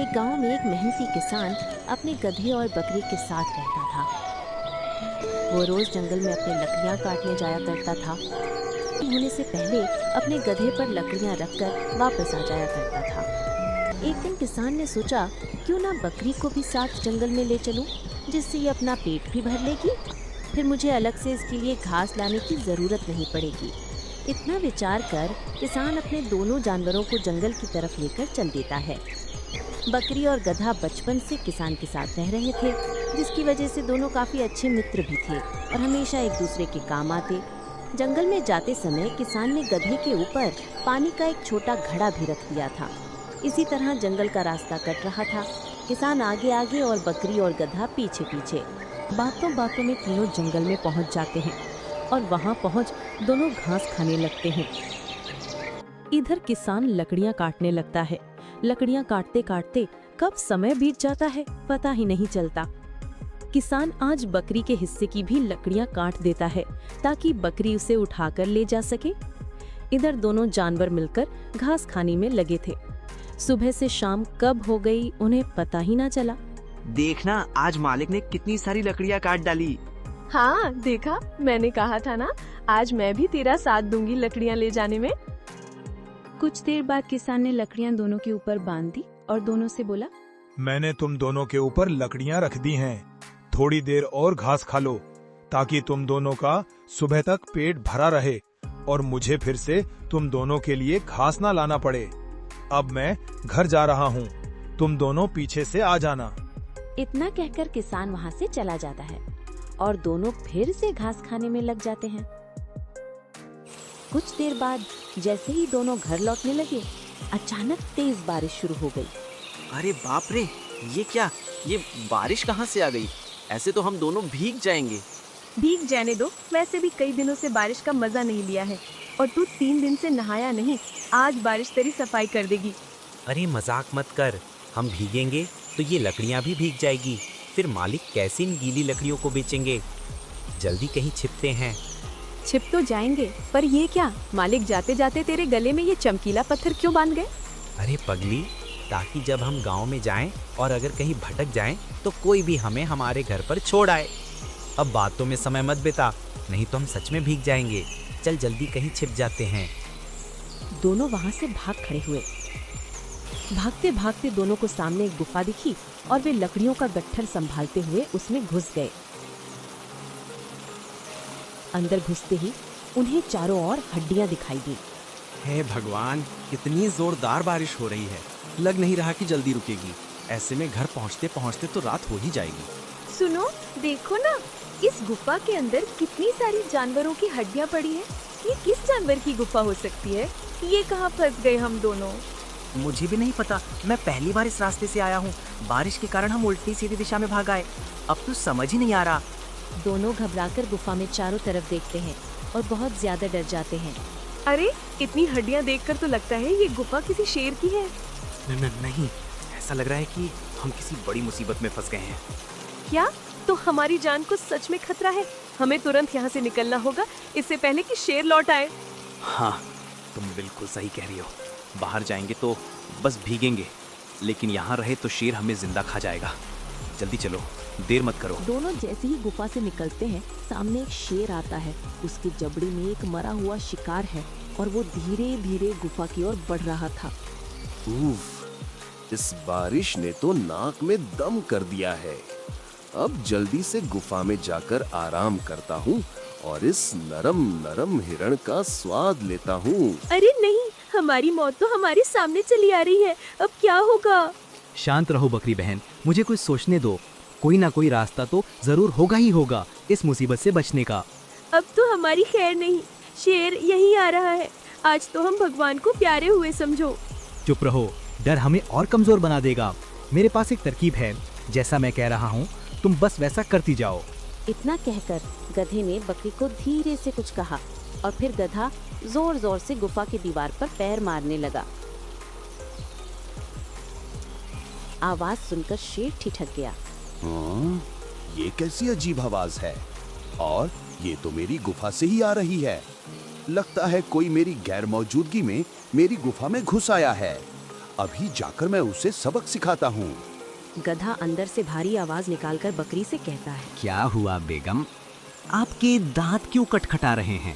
एक गांव में एक मेहनती किसान अपने गधे और बकरी के साथ रहता था। वो रोज जंगल में अपनी लकड़ियां काटने जाया करता था। होने से पहले अपने गधे पर लकड़ियां रखकर वापस आ जाया करता था। एक दिन किसान ने सोचा, क्यों ना बकरी को भी साथ जंगल में ले चलूं, जिससे ये अपना पेट भी भर लेगी, फिर मुझे अलग से इसके लिए घास लाने की जरूरत नहीं पड़ेगी। इतना विचार कर किसान अपने दोनों जानवरों को जंगल की तरफ लेकर चल देता है। बकरी और गधा बचपन से किसान के साथ रह रहे थे, जिसकी वजह से दोनों काफी अच्छे मित्र भी थे और हमेशा एक दूसरे के काम आते। जंगल में जाते समय किसान ने गधे के ऊपर पानी का एक छोटा घड़ा भी रख दिया था। इसी तरह जंगल का रास्ता कट रहा था। किसान आगे आगे और बकरी और गधा पीछे पीछे। बातों बातों में तीनों जंगल में पहुंच जाते हैं और वहां पहुंच दोनों घास खाने लगते हैं। इधर किसान लकड़ियां काटने लगता है। लकड़ियां काटते काटते कब समय बीत जाता है पता ही नहीं चलता। किसान आज बकरी के हिस्से की भी लकड़ियां काट देता है ताकि बकरी उसे उठाकर ले जा सके। इधर दोनों जानवर मिलकर घास खाने में लगे थे। सुबह से शाम कब हो गई उन्हें पता ही ना चला। देखना, आज मालिक ने कितनी सारी लकड़ियां काट डाली। हाँ देखा, मैंने कहा था ना, आज मैं भी तेरा साथ दूंगी लकड़ियां ले जाने में। कुछ देर बाद किसान ने लकड़ियां दोनों के ऊपर बांध दी और दोनों से बोला, मैंने तुम दोनों के ऊपर लकड़ियां रख दी हैं। थोड़ी देर और घास खा लो ताकि तुम दोनों का सुबह तक पेट भरा रहे और मुझे फिर से तुम दोनों के लिए घास ना लाना पड़े। अब मैं घर जा रहा हूँ, तुम दोनों पीछे से आ जाना। इतना कहकर किसान वहाँ से चला जाता है और दोनों फिर से घास खाने में लग जाते हैं। कुछ देर बाद जैसे ही दोनों घर लौटने लगे, अचानक तेज बारिश शुरू हो गई। अरे बाप रे, ये क्या? ये बारिश कहाँ से आ गई? ऐसे तो हम दोनों भीग जाएंगे। भीग जाने दो, वैसे भी कई दिनों से बारिश का मजा नहीं लिया है और तू 3 दिन से नहाया नहीं। आज बारिश तेरी सफाई कर देगी। अरे मजाक मत कर, हम भीगेंगे तो ये लकड़ियाँ भी भीग जाएगी। फिर मालिक कैसे इन गीली लकड़ियों को बेचेंगे? जल्दी कहीं छिपते हैं। छिप तो जाएंगे, पर ये क्या, मालिक जाते जाते तेरे गले में ये चमकीला पत्थर क्यों बांध गए? अरे पगली, ताकि जब हम गांव में जाएं और अगर कहीं भटक जाएं तो कोई भी हमें हमारे घर पर छोड़ आए। अब बातों में समय मत बिता, नहीं तो हम सच में भीग जाएंगे। चल जल्दी कहीं छिप जाते हैं। दोनों वहाँ से भाग खड़े हुए। भागते भागते दोनों को सामने एक गुफा दिखी और वे लकड़ियों का गट्ठर संभालते हुए उसमें घुस गए। अंदर घुसते ही उन्हें चारों ओर हड्डियां दिखाई दी। हे भगवान, कितनी जोरदार बारिश हो रही है। लग नहीं रहा कि जल्दी रुकेगी। ऐसे में घर पहुंचते पहुंचते तो रात हो ही जाएगी। सुनो, देखो ना, इस गुफा के अंदर कितनी सारी जानवरों की हड्डियां पड़ी है। ये किस जानवर की गुफा हो सकती है? ये कहाँ फंस गए हम दोनों? मुझे भी नहीं पता, मैं पहली बार इस रास्ते से आया हूँ। बारिश के कारण हम उल्टी सीधी दिशा में भाग आए। अब तो समझ ही नहीं आ रहा। दोनों घबराकर गुफा में चारों तरफ देखते हैं और बहुत ज्यादा डर जाते हैं। अरे, इतनी हड्डियां देखकर तो लगता है ये गुफा किसी शेर की है। नहीं, ऐसा लग रहा है कि हम किसी बड़ी मुसीबत में फंस गए हैं। क्या? तो हमारी जान को सच में खतरा है। हमें तुरंत यहाँ से निकलना होगा, इससे पहले कि शेर लौट आए। हाँ, तुम बिल्कुल सही कह रही हो। बाहर जाएंगे तो बस भीगेंगे, लेकिन यहाँ रहे तो शेर हमें जिंदा खा जाएगा। जल्दी चलो, देर मत करो। दोनों जैसे ही गुफा से निकलते हैं, सामने एक शेर आता है। उसकी जबड़ी में एक मरा हुआ शिकार है और वो धीरे धीरे गुफा की ओर बढ़ रहा था। उफ, इस बारिश ने तो नाक में दम कर दिया है। अब जल्दी से गुफा में जाकर आराम करता हूँ और इस नरम नरम हिरण का स्वाद लेता हूँ। अरे नहीं, हमारी मौत तो हमारे सामने चली आ रही है। अब क्या होगा? शांत रहो बकरी बहन, मुझे कुछ सोचने दो। कोई ना कोई रास्ता तो जरूर होगा ही होगा इस मुसीबत से बचने का। अब तो हमारी खैर नहीं, शेर यहीं आ रहा है। आज तो हम भगवान को प्यारे हुए समझो। चुप रहो, डर हमें और कमजोर बना देगा। मेरे पास एक तरकीब है, जैसा मैं कह रहा हूँ तुम बस वैसा करती जाओ। इतना कहकर गधे ने बकरी को धीरे से कुछ कहा और फिर गधा जोर जोर से गुफा की दीवार पर पैर मारने लगा। आवाज सुनकर शेर ठिठक गया। ये कैसी अजीब आवाज है? और ये तो मेरी गुफा से ही आ रही है। लगता है कोई मेरी गैर मौजूदगी में मेरी गुफा में घुस आया है। अभी जाकर मैं उसे सबक सिखाता हूँ। गधा अंदर से भारी आवाज निकालकर बकरी से कहता है। क्या हुआ बेगम? आपके दांत क्यों खटखटा रहे हैं?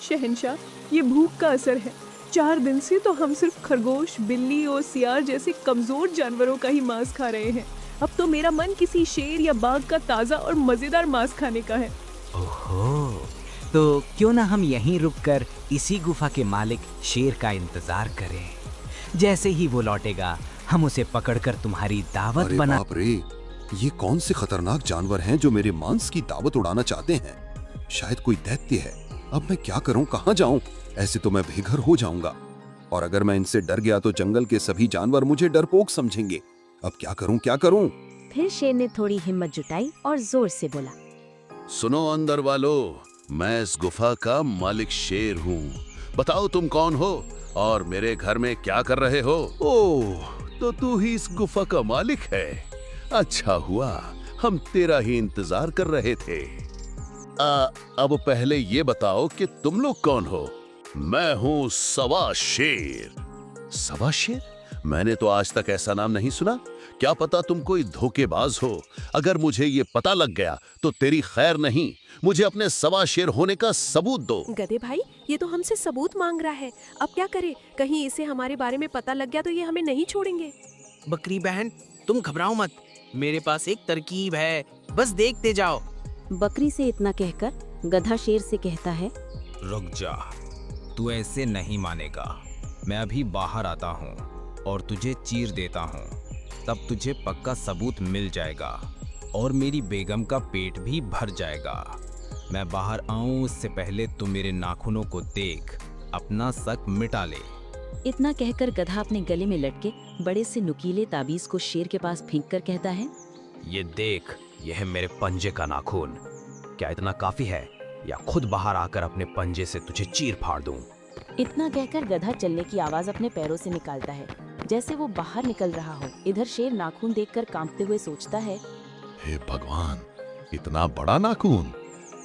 शहंशाह, ये भूख का असर है। 4 दिन से तो हम सिर्फ खरगोश, बिल्ली और सियार जैसे कमजोर जानवरों का ही मांस खा रहे हैं। अब तो मेरा मन किसी शेर या बाघ का ताज़ा और मजेदार मांस खाने का है। ओहो, तो क्यों ना हम यहीं रुककर इसी गुफा के मालिक शेर का इंतजार करें। जैसे ही वो लौटेगा हम उसे पकड़कर तुम्हारी दावत अरे बना। बाप रे, ये कौन से खतरनाक जानवर हैं जो मेरे मांस की दावत उड़ाना चाहते हैं? शायद कोई दैत्य है। अब मैं क्या करूं, कहां जाऊं? ऐसे तो मैं बेघर हो जाऊंगा, और अगर मैं इनसे डर गया तो जंगल के सभी जानवर मुझे डरपोक समझेंगे। अब क्या करूं, क्या करूं? फिर शेर ने थोड़ी हिम्मत जुटाई और जोर से बोला। सुनो अंदर वालों, मैं इस गुफा का मालिक शेर हूँ। बताओ तुम कौन हो और मेरे घर में क्या कर रहे हो? ओह, तो तू ही इस गुफा का मालिक है। अच्छा हुआ, हम तेरा ही इंतजार कर रहे थे। अब पहले ये बताओ कि तुम लोग कौन हो? मैं हूँ सवा शेर। सवा शेर? मैंने तो आज तक ऐसा नाम नहीं सुना। क्या पता तुम कोई धोखेबाज हो। अगर मुझे ये पता लग गया तो तेरी खैर नहीं। मुझे अपने सवा शेर होने का सबूत दो। गधे भाई, ये तो हमसे सबूत मांग रहा है। अब क्या करे? कहीं इसे हमारे बारे में पता लग गया तो ये हमें नहीं छोड़ेंगे। बकरी बहन, तुम घबराओ मत, मेरे पास एक तरकीब है, बस देखते जाओ। बकरी से इतना कहकर गधा शेर से कहता है। रुक जा, तू ऐसे नहीं मानेगा। मैं अभी बाहर आता हूँ और तुझे चीर देता हूँ, तब तुझे पक्का सबूत मिल जाएगा और मेरी बेगम का पेट भी भर जाएगा। मैं बाहर आऊँ उससे पहले तू मेरे नाखूनों को देख, अपना शक मिटा ले। इतना कहकर गधा अपने गले में लटके बड़े से नुकीले ताबीज को शेर के पास फेंक कर कहता है। ये देख, यह है मेरे पंजे का नाखून। क्या इतना काफी है या खुद बाहर आकर अपने पंजे से तुझे चीर फाड़ दूं? इतना कहकर गधा चलने की आवाज अपने पैरों से निकालता है, जैसे वो बाहर निकल रहा हो। इधर शेर नाखून देखकर कांपते हुए सोचता है। हे भगवान, इतना बड़ा नाखून!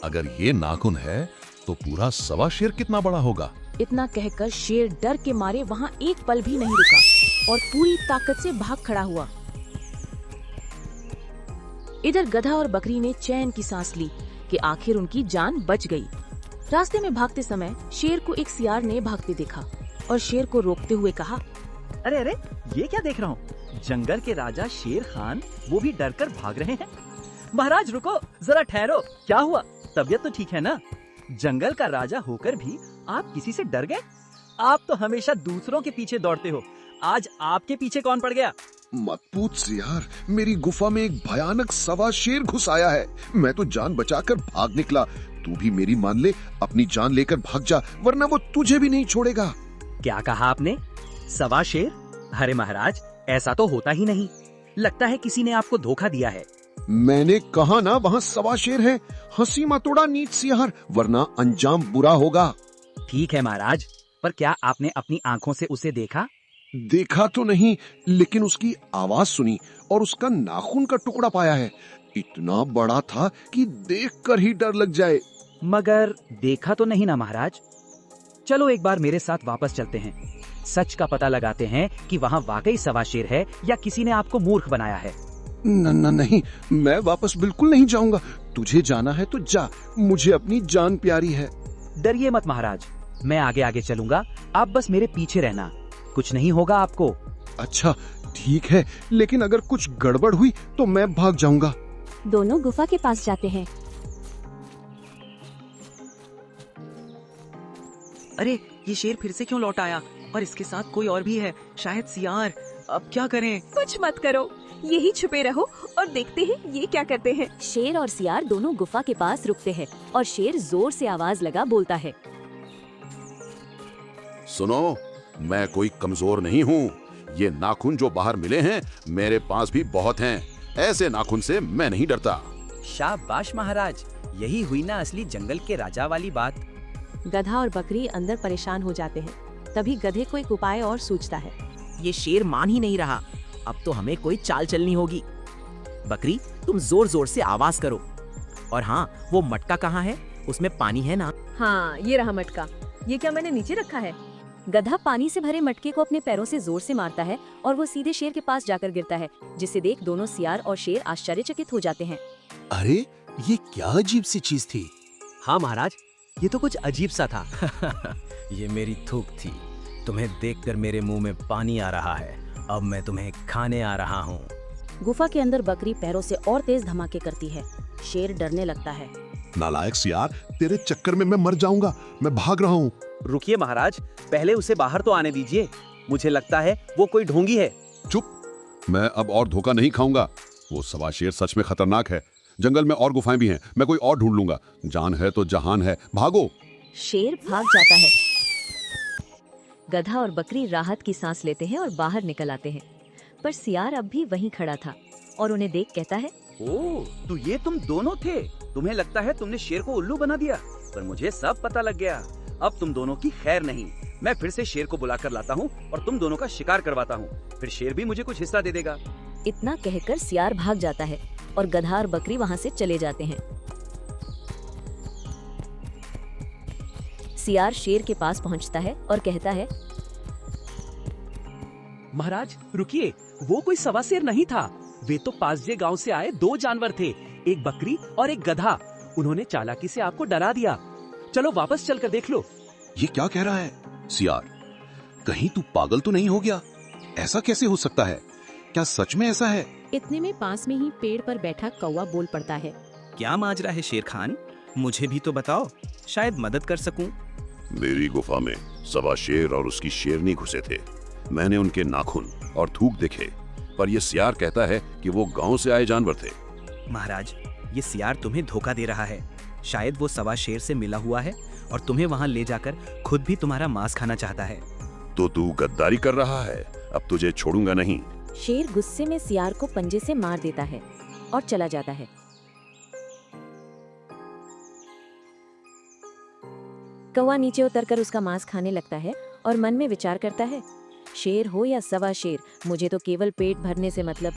अगर ये नाखून है तो पूरा सवा शेर कितना बड़ा होगा? इतना कहकर शेर डर के मारे वहाँ एक पल भी नहीं रुका और पूरी ताकत से भाग खड़ा हुआ। इधर गधा और बकरी ने चैन की सांस ली कि आखिर उनकी जान बच गई। रास्ते में भागते समय शेर को एक सियार ने भागते देखा और शेर को रोकते हुए कहा। अरे अरे, ये क्या देख रहा हूँ? जंगल के राजा शेर खान, वो भी डर कर भाग रहे हैं। महाराज रुको, जरा ठहरो। क्या हुआ? तबीयत तो ठीक है ना? जंगल का राजा होकर भी आप किसी से डर गए? आप तो हमेशा दूसरों के पीछे दौड़ते हो। आज आपके पीछे कौन पड़ गया? मत पूछ यार, मेरी गुफा में एक भयानक सवा शेर घुस आया है। मैं तो जान बचाकर भाग निकला। तू भी मेरी मान ले, अपनी जान लेकर भाग जा, वरना वो तुझे भी नहीं छोड़ेगा। क्या कहा आपने? सवा शेर? अरे महाराज, ऐसा तो होता ही नहीं। लगता है किसी ने आपको धोखा दिया है। मैंने कहा ना, वहाँ सवा शेर है। हंसी मत उड़ा नीच सियार, वरना अंजाम बुरा होगा। ठीक है महाराज, पर क्या आपने अपनी आंखों से उसे देखा? देखा तो नहीं, लेकिन उसकी आवाज सुनी और उसका नाखून का टुकड़ा पाया है। इतना बड़ा था कि देखकर ही डर लग जाए। मगर देखा तो नहीं ना महाराज। चलो एक बार मेरे साथ वापस चलते हैं। सच का पता लगाते हैं कि वहाँ वाकई सवा शेर है या किसी ने आपको मूर्ख बनाया है। नहीं, मैं वापस बिल्कुल नहीं जाऊंगा। तुझे जाना है तो जा, मुझे अपनी जान प्यारी है। डरिए मत महाराज, मैं आगे आगे चलूंगा, आप बस मेरे पीछे रहना, कुछ नहीं होगा आपको। अच्छा ठीक है, लेकिन अगर कुछ गड़बड़ हुई तो मैं भाग जाऊंगा। दोनों गुफा के पास जाते हैं। अरे, ये शेर फिर से क्यों लौट आया? और इसके साथ कोई और भी है, शायद सियार। अब क्या करें? कुछ मत करो, यही छुपे रहो और देखते हैं ये क्या करते हैं। शेर और सियार दोनों गुफा के पास रुकते हैं और शेर जोर से आवाज लगा बोलता है। सुनो, मैं कोई कमजोर नहीं हूँ। ये नाखून जो बाहर मिले हैं, मेरे पास भी बहुत हैं। ऐसे नाखून से मैं नहीं डरता। शाबाश महाराज, यही हुई ना असली जंगल के राजा वाली बात। गधा और बकरी अंदर परेशान हो जाते हैं। तभी गधे को एक उपाय और सूझता है। ये शेर मान ही नहीं रहा, अब तो हमें कोई चाल चलनी होगी। बकरी, तुम जोर जोर से आवाज करो। और हाँ, वो मटका कहाँ है? उसमें पानी है ना? हाँ, ये रहा मटका। ये क्या मैंने नीचे रखा है? गधा पानी से भरे मटके को अपने पैरों से जोर से मारता है और वो सीधे शेर के पास जाकर गिरता है, जिसे देख दोनों सियार और शेर आश्चर्यचकित हो जाते हैं। अरे ये क्या अजीब सी चीज थी। हाँ महाराज, ये तो कुछ अजीब सा था। ये मेरी थूक थी। तुम्हें देखकर मेरे मुंह में पानी आ रहा है। अब मैं तुम्हें खाने आ रहा हूँ। गुफा के अंदर बकरी पैरों से और तेज धमाके करती है। शेर डरने लगता है। नालायक सियार, तेरे चक्कर में मैं मर जाऊंगा। मैं भाग रहा हूँ। रुकिए महाराज, पहले उसे बाहर तो आने दीजिए। मुझे लगता है वो कोई ढोंगी है। चुप, मैं अब और धोखा नहीं खाऊंगा। वो सवा शेर सच में खतरनाक है। जंगल में और गुफाएं भी हैं, मैं कोई और ढूंढ लूंगा। जान है तो जहान है, भागो। शेर भाग जाता है। गधा और बकरी राहत की सांस लेते हैं और बाहर निकल आते हैं, पर सियार अब भी वहीं खड़ा था और उन्हें देख कहता है, ओह, तो ये तुम दोनों थे। तुम्हें लगता है तुमने शेर को उल्लू बना दिया, पर मुझे सब पता लग गया। अब तुम दोनों की खैर नहीं। मैं फिर से शेर को बुलाकर लाता हूँ और तुम दोनों का शिकार करवाता हूँ। फिर शेर भी मुझे कुछ हिस्सा दे देगा। इतना कहकर सियार भाग जाता है और गधा और बकरी वहां से चले जाते हैं। सियार शेर के पास पहुंचता है और कहता है, महाराज रुकिए, वो कोई सवा शेर नहीं था। वे तो पासजे गांव से आए दो जानवर थे, एक बकरी और एक गधा। उन्होंने चालाकी से आपको डरा दिया। चलो वापस चलकर देख लो। ये क्या कह रहा है सियार? कहीं तू पागल तो नहीं हो गया? ऐसा कैसे हो सकता है? क्या सच में ऐसा है? इतने में पास में ही पेड़ पर बैठा कौवा बोल पड़ता है, क्या माजरा है शेर खान? मुझे भी तो बताओ, शायद मदद कर सकूं। मेरी गुफा में सवा शेर और उसकी शेरनी घुसे थे। मैंने उनके नाखून और थूक देखे, पर यह सियार कहता है कि वो गांव से आए जानवर थे। महाराज, ये सियार तुम्हें धोखा दे रहा है। शायद वो सवा शेर से मिला हुआ है और तुम्हें वहां ले जाकर खुद भी तुम्हारा मांस खाना चाहता है। तो तू गद्दारी कर रहा है। अब तुझे छोड़ूंगा नहीं। शेर गुस्से में सियार को पंजे से मार देता है और चला जाता है। कौवा नीचे उतरकर उसका मांस खाने लगता है और मन में विचार करता है, शेर हो या सवा शेर, मुझे तो केवल पेट भरने से मतलब